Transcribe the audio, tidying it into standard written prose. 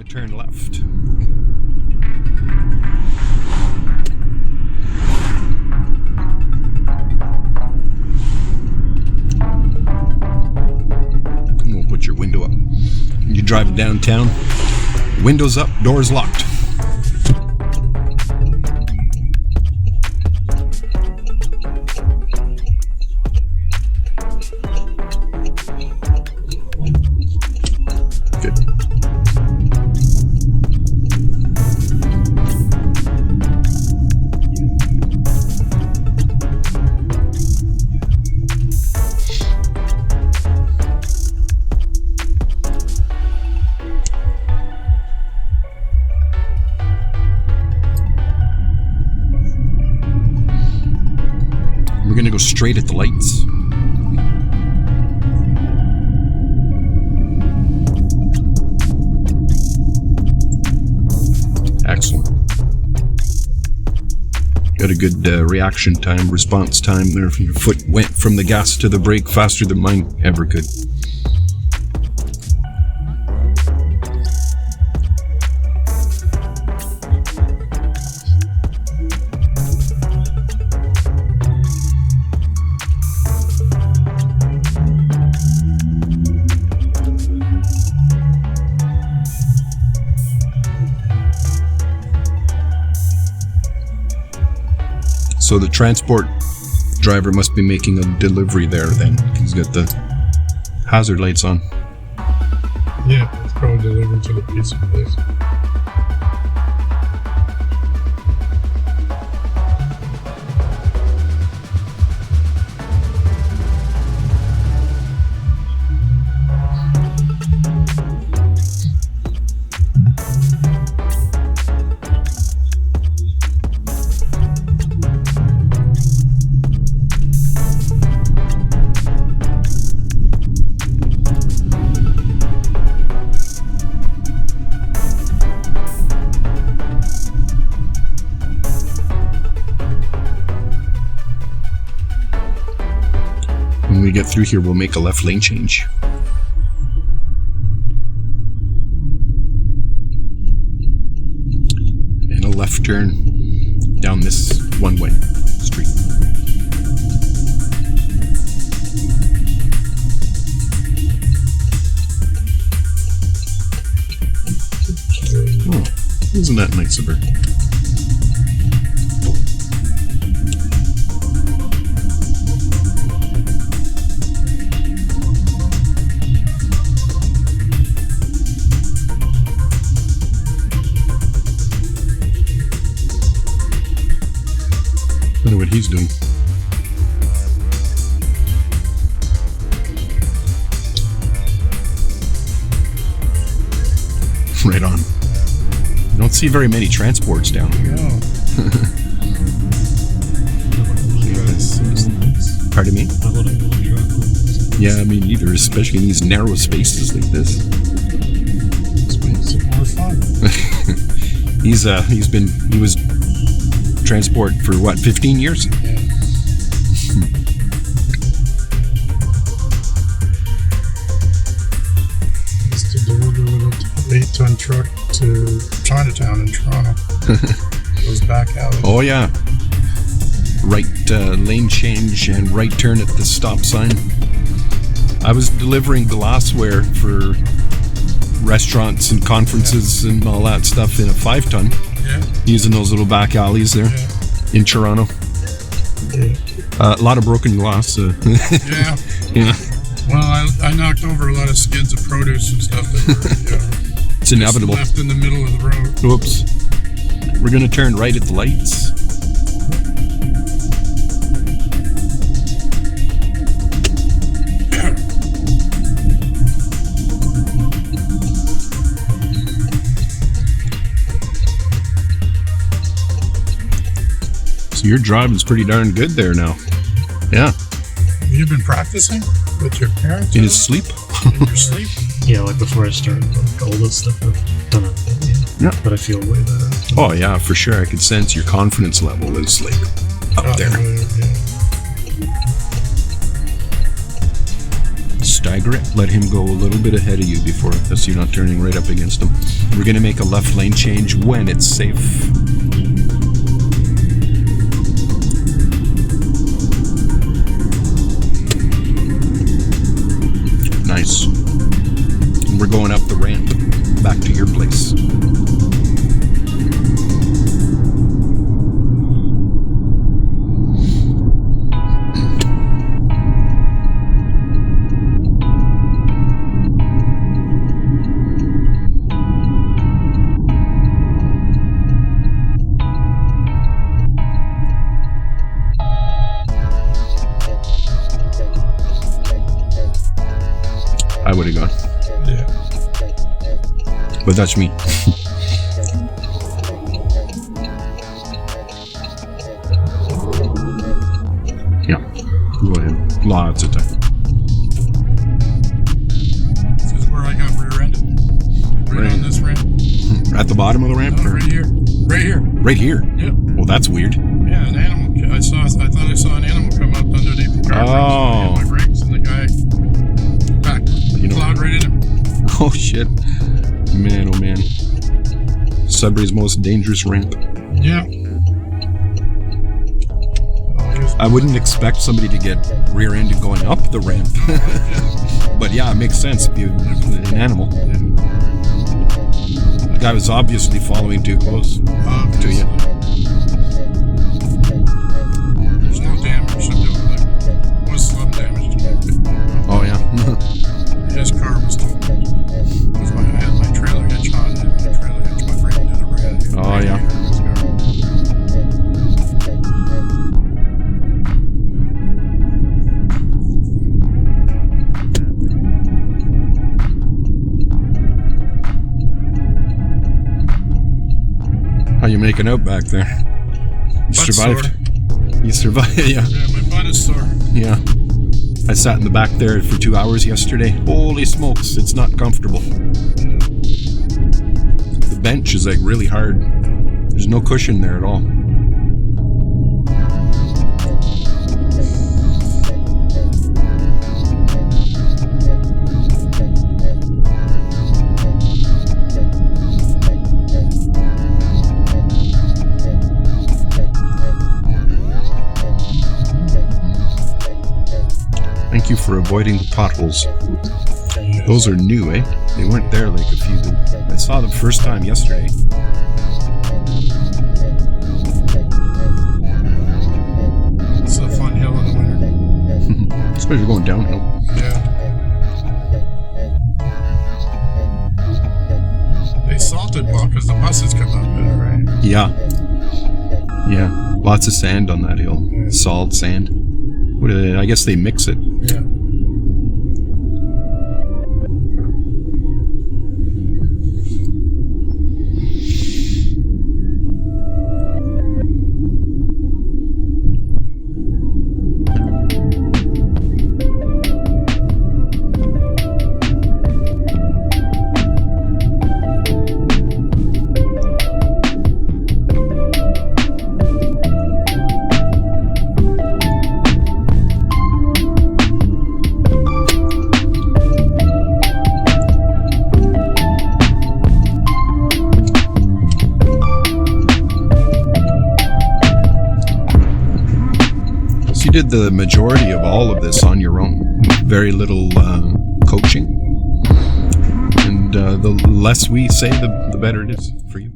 to turn left. And we'll put your window up. You drive downtown, windows up, doors locked. We're going to go straight at the lights. Excellent. Got a good reaction time, response time there. Your foot went from the gas to the brake faster than mine ever could. So the transport driver must be making a delivery there then. He's got the hazard lights on. Yeah, it's probably delivered to the pizza place. When we get through here, we'll make a left lane change. And a left turn down this one-way street. Oh, isn't that nice of her? Wonder what he's doing. Right on. You don't see very many transports down here. No. Pardon me? Yeah, me neither, especially in these narrow spaces like this. This makes it more fun. He was transport for what, 15 years? Yeah. Used to deliver with an 8-ton truck to Chinatown in Toronto. Those back alleys. Oh yeah. Right lane change and right turn at the stop sign. I was delivering glassware for restaurants and conferences and all that stuff in a 5-ton. Yeah. Using those little back alleys there in Toronto. Yeah. A lot of broken glass. Yeah. Yeah. Well, I knocked over a lot of skids of produce and stuff that were It's inevitable. left in the middle of the road. Whoops. We're going to turn right at the lights. So your driving's pretty darn good there now. Yeah. You've been practicing with your parents? In his sleep? In your sleep? Yeah, like before I started like all this stuff, I've done it. Yeah. But I feel way better. Oh yeah, for sure. I could sense your confidence level is like up there. Yeah. stagger it. Let him go a little bit ahead of you before, so you're not turning right up against him. We're going to make a left lane change when it's safe. Nice. And we're going up the ramp back to your place. I would have gone. Yeah. But that's me. Yeah. Go ahead. Lots of time. This is where I got rear-ended. Right on this ramp. At the bottom of the ramp? No, right here. Right here. Right here? Yep. Well, that's weird. Yeah, an animal. I thought I saw an animal come up underneath the car. Oh. My brakes, and the guy back plowed right in him. Oh, shit. Man, oh, man. Sudbury's most dangerous ramp. Yeah. I wouldn't expect somebody to get rear-ended going up the ramp. But yeah, it makes sense if you're an animal. The guy was obviously following too close to you. There's no damage. There was some damage to it. Oh, yeah. His car was totaled. I had my trailer hitch on, and my trailer hitch went right into the red. Oh, yeah. How you making out back there? You survived. Sore. You survived, yeah. Yeah, my butt is sore. Yeah. I sat in the back there for 2 hours yesterday. Holy smokes, it's not comfortable. The bench is like really hard. There's no cushion there at all. Thank you for avoiding the potholes. Those are new, eh? They weren't there like a few. I saw them first time yesterday. It's a fun hill in the winter. Especially going downhill. Yeah. They salted well because the buses come up it, right? Yeah. Yeah. Lots of sand on that hill. Yeah. Salt, sand. I guess they mix it. Yeah. You did the majority of all of this on your own. Very little coaching. And the less we say, the better it is for you.